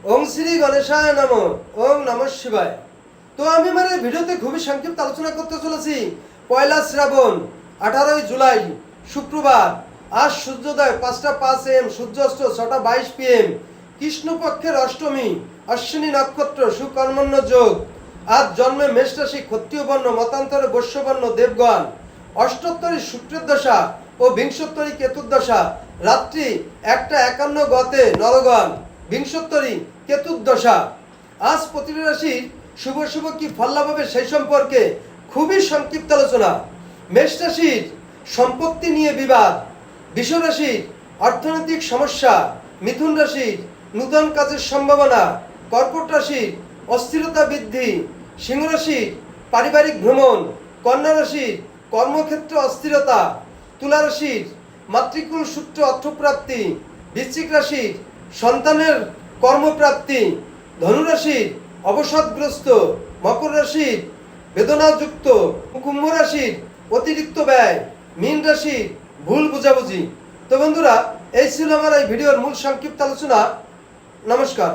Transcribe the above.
ওম শ্রী গণেশায় নমঃ। ওম নমঃ শিবায়। তো আমি আমার এই ভিডিওতে খুবই সংক্ষিপ্ত আলোচনা করতে চলেছি পয়লা শ্রাবণ 18 জুলাই শুক্রবার। আজ সূর্যোদয় 5:05 AM, সূর্যাস্ত 6:22 PM, কৃষ্ণপক্ষের অষ্টমী, অশ্বিনী নক্ষত্র, সুকর্মণ্য যোগ। আজ জন্মে মেষ রাশি, ক্ষত্রিয় বর্ণ, মতান্তরে বৈশ্যবর্ণ দেবগণ। অষ্টোত্তরী শুক্রের দশা ও বিংশোত্তরী কেতুর দশা। রাত্রি 1:51 গতে নরগণ, বিংশোত্তরী কেতুর দশা। আজ প্রতিটি রাশির শুভ শুভ কি ফল লাভ হবে সেই সম্পর্কে খুবই সংক্ষিপ্ত আলোচনা। মেষ রাশির সম্পত্তি নিয়ে বিবাদ, বৃষ রাশির অর্থনৈতিক সমস্যা, মিথুন রাশির নূতন কাজের সম্ভাবনা, কর্কট রাশির অস্থিরতা বৃদ্ধি, সিংহ রাশির পারিবারিক ভ্রমণ, কন্যা রাশির কর্মক্ষেত্রে অস্থিরতা, তুলা রাশির মাতৃকুল সূত্রে অর্থপ্রাপ্তি, বৃশ্চিক রাশির সন্তানের কর্মপ্রাপ্তি, ধনু রাশির অবসাদগ্রস্ত, মকর রাশির বেদনাযুক্ত, কুম্ভ রাশির অতিরিক্ত ব্যয়, মীন রাশির ভুল বুঝাবুঝি। তো বন্ধুরা, এই ছিল আমার এই ভিডিওর মূল সংক্ষিপ্ত আলোচনা। নমস্কার।